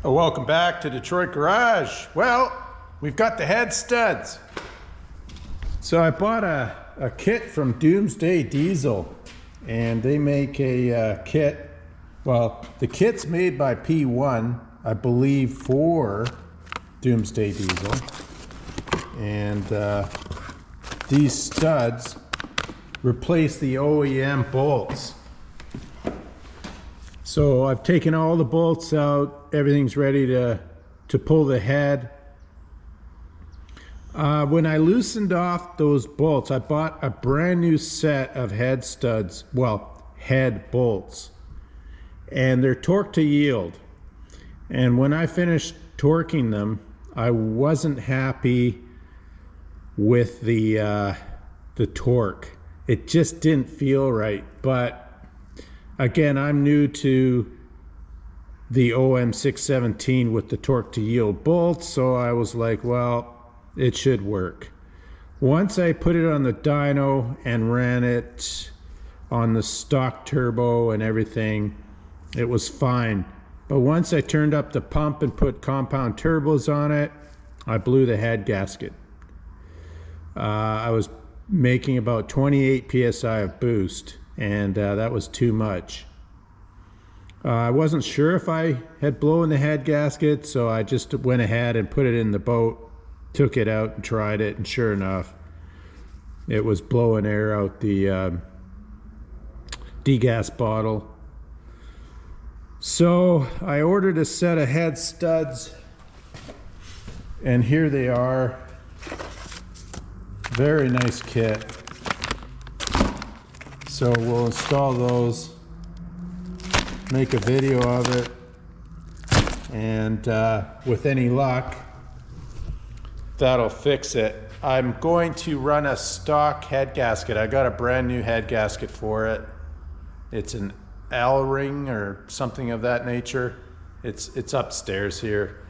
Oh, welcome back to Detroit Garage. Well, we've got the head studs. So I bought a kit from Doomsday Diesel, and they make a kit. Well, the kit's made by P1, I believe, for Doomsday Diesel. And these studs replace the OEM bolts. So I've taken all the bolts out, everything's ready to pull the head. When I loosened off those bolts, I bought a brand new set of head studs, well, head bolts. And they're torque to yield. And when I finished torquing them, I wasn't happy with the torque. It just didn't feel right. But again, I'm new to the OM617 with the torque to yield bolts, so I was like, well, it should work. Once I put it on the dyno and ran it on the stock turbo and everything, it was fine. But once I turned up the pump and put compound turbos on it, I blew the head gasket. I was making about 28 psi of boost, and that was too much. I wasn't sure if I had blown the head gasket, so I just went ahead and put it in the boat, took it out and tried it, and sure enough, it was blowing air out the degas bottle. So I ordered a set of head studs, and here they are. Very nice kit. So we'll install those, make a video of it, and with any luck, that'll fix it. I'm going to run a stock head gasket. I got a brand new head gasket for it. It's an L-ring or something of that nature. It's upstairs here.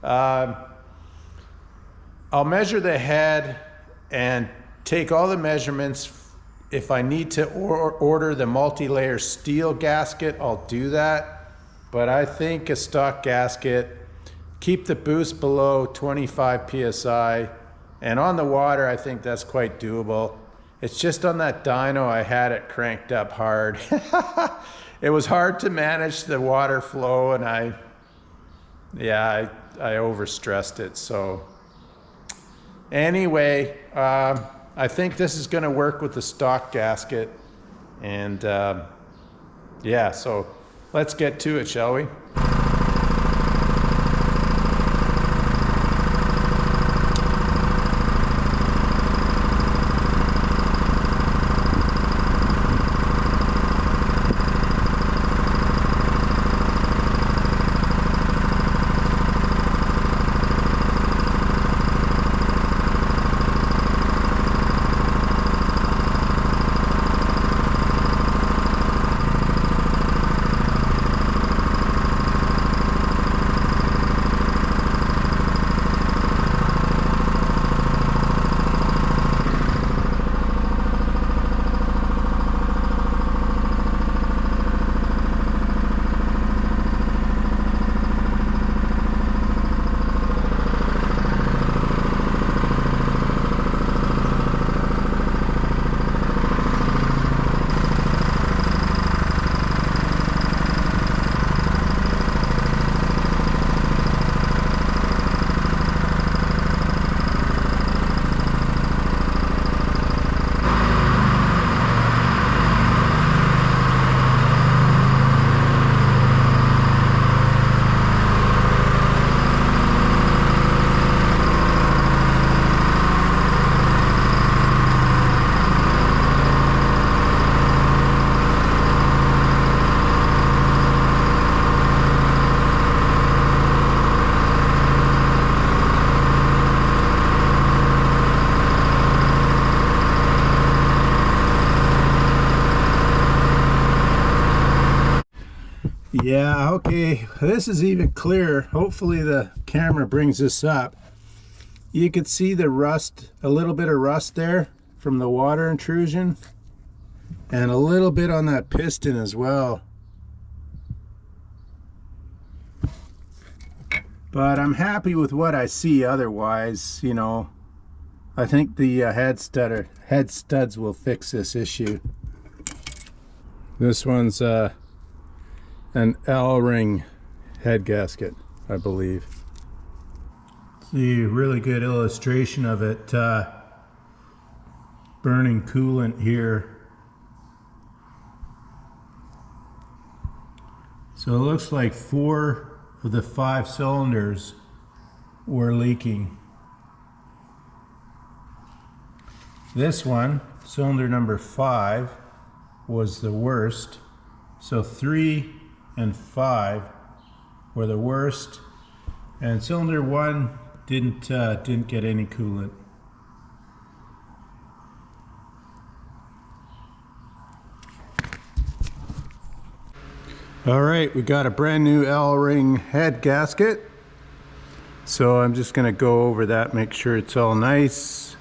I'll measure the head and take all the measurements. If I need to order the multi-layer steel gasket, I'll do that. But I think a stock gasket, keep the boost below 25 psi, and on the water, I think that's quite doable. It's just on that dyno, I had it cranked up hard. It was hard to manage the water flow, and I overstressed it. So anyway, I think this is going to work with the stock gasket, and yeah, so let's get to it, shall we? Yeah, okay, this is even clearer. Hopefully the camera brings this up. You can see the rust, a little bit of rust there from the water intrusion, and a little bit on that piston as well. But I'm happy with what I see otherwise, you know. I think the head studs will fix this issue. This one's an L-ring head gasket, I believe. See, a really good illustration of it. Burning coolant here. So it looks like 4 of the 5 cylinders were leaking. This one, cylinder number 5, was the worst. So 3 and 5 were the worst, and cylinder 1 didn't get any coolant. All right, we got a brand new L-ring head gasket. So I'm just gonna go over that, make sure it's all nice,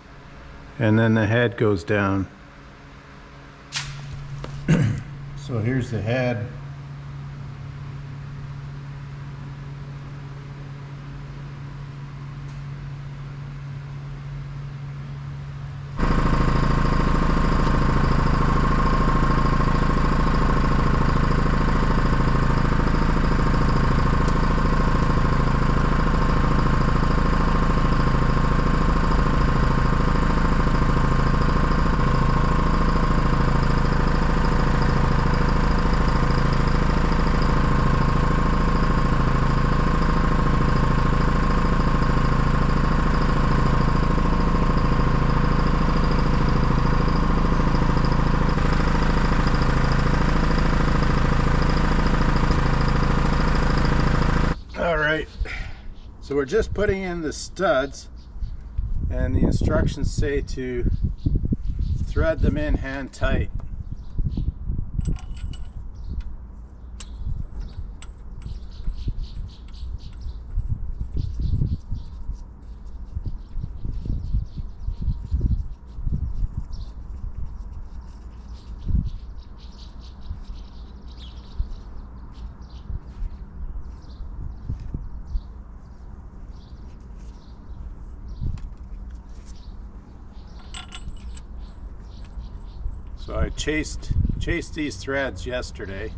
and then the head goes down. So here's the head. So we're just putting in the studs, and the instructions say to thread them in hand tight. So I chased these threads yesterday,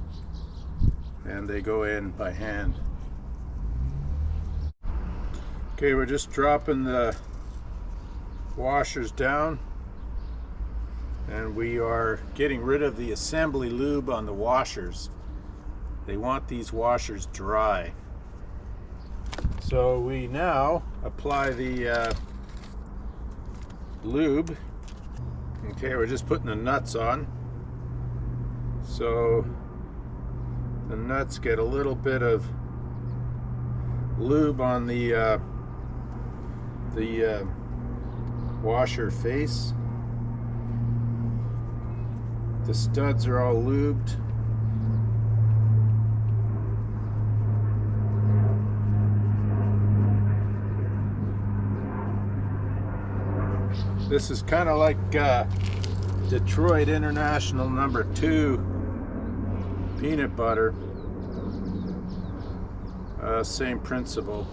and they go in by hand. Okay, we're just dropping the washers down, and we are getting rid of the assembly lube on the washers. They want these washers dry. So we now apply the lube. Okay, we're just putting the nuts on. So the nuts get a little bit of lube on the washer face. The studs are all lubed. This is kind of like Detroit International number 2 peanut butter. Same principle.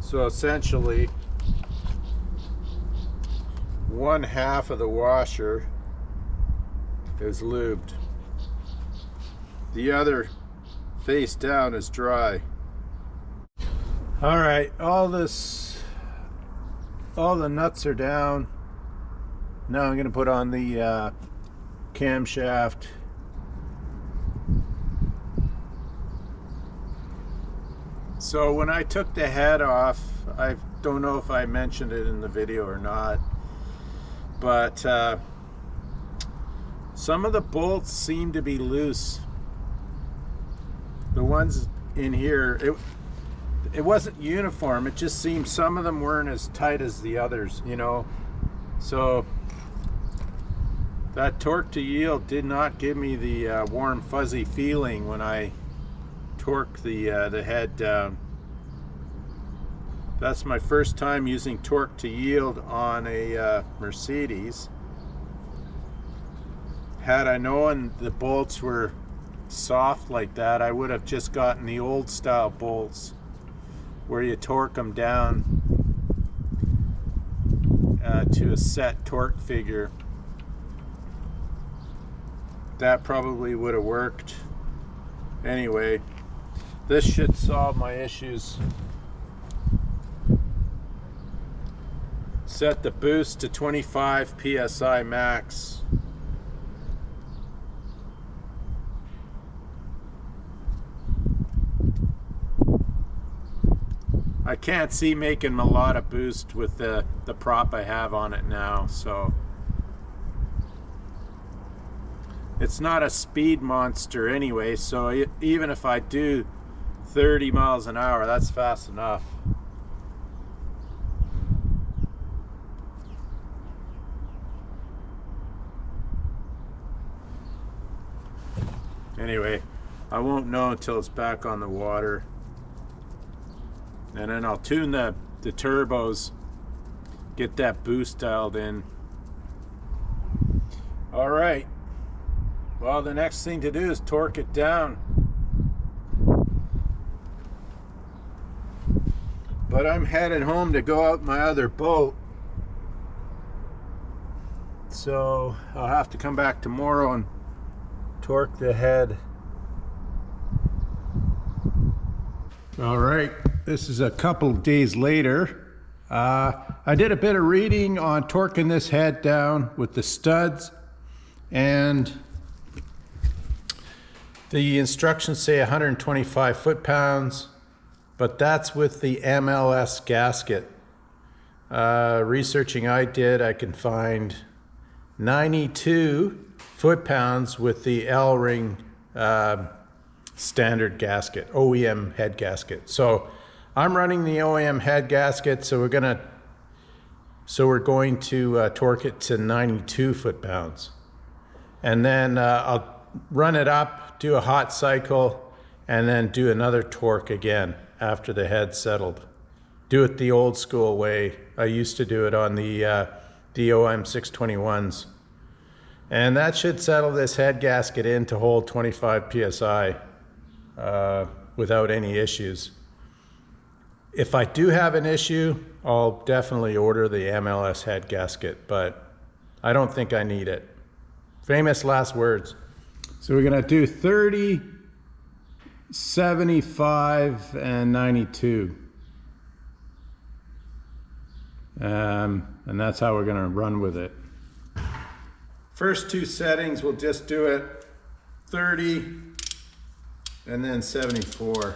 So essentially, 1/2 of the washer is lubed. The other face down is dry. All right, all the nuts are down. Now I'm going to put on the camshaft. So when I took the head off, I don't know if I mentioned it in the video or not, but some of the bolts seem to be loose. The ones in here, it wasn't uniform. It just seemed some of them weren't as tight as the others, you know. So that torque to yield did not give me the warm fuzzy feeling when I torqued the head down. That's my first time using torque to yield on a Mercedes. Had I known the bolts were soft like that, I would have just gotten the old style bolts where you torque them down to a set torque figure. That probably would have worked. Anyway, this should solve my issues. Set the boost to 25 psi max. I can't see making a lot of boost with the prop I have on it now, so it's not a speed monster anyway, so even if I do 30 miles an hour, that's fast enough. Anyway, I won't know until it's back on the water. And then I'll tune the turbos, get that boost dialed in. All right. Well, the next thing to do is torque it down. But I'm headed home to go out my other boat. So I'll have to come back tomorrow and torque the head. All right, this is a couple of days later. I did a bit of reading on torquing this head down with the studs, and the instructions say 125 foot-pounds, but that's with the MLS gasket. Researching I did, I can find 92 foot-pounds with the L-ring standard gasket, OEM head gasket. So I'm running the OEM head gasket, so we're going to torque it to 92 foot-pounds. And then I'll run it up, do a hot cycle, and then do another torque again after the head's settled. Do it the old school way. I used to do it on the OM621s. And that should settle this head gasket in to hold 25 psi without any issues. If I do have an issue, I'll definitely order the MLS head gasket, but I don't think I need it. Famous last words. So we're gonna do 30, 75, and 92. And that's how we're gonna run with it. First two settings, we'll just do it 30 and then 74.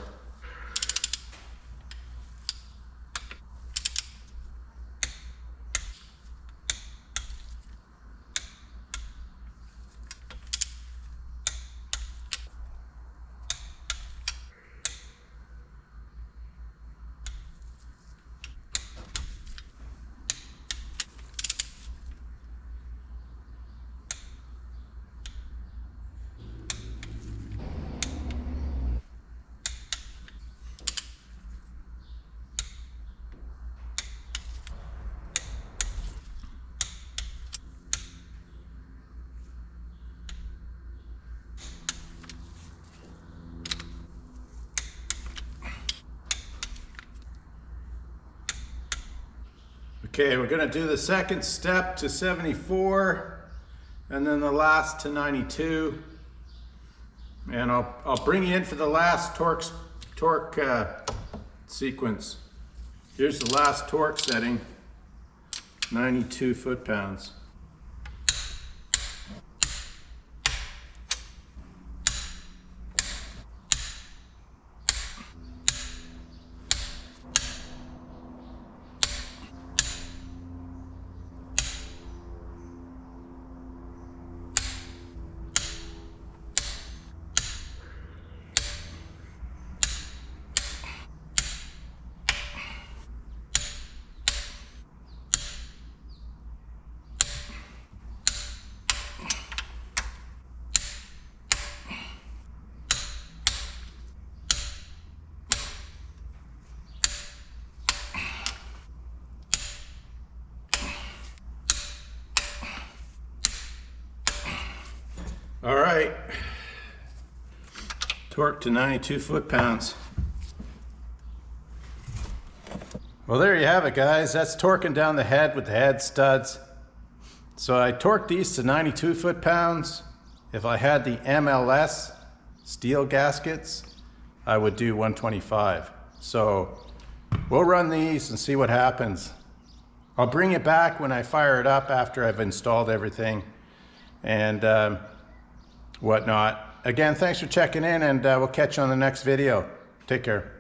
Okay, we're gonna do the second step to 74 and then the last to 92. And I'll bring you in for the last torque sequence. Here's the last torque setting, 92 foot-pounds. torque to 92 foot-pounds. Well, there you have it, guys. That's torquing down the head with the head studs. So I torqued these to 92 foot-pounds. If I had the MLS steel gaskets, I would do 125. So we'll run these and see what happens. I'll bring it back when I fire it up after I've installed everything and whatnot. Again, thanks for checking in, and we'll catch you on the next video. Take care.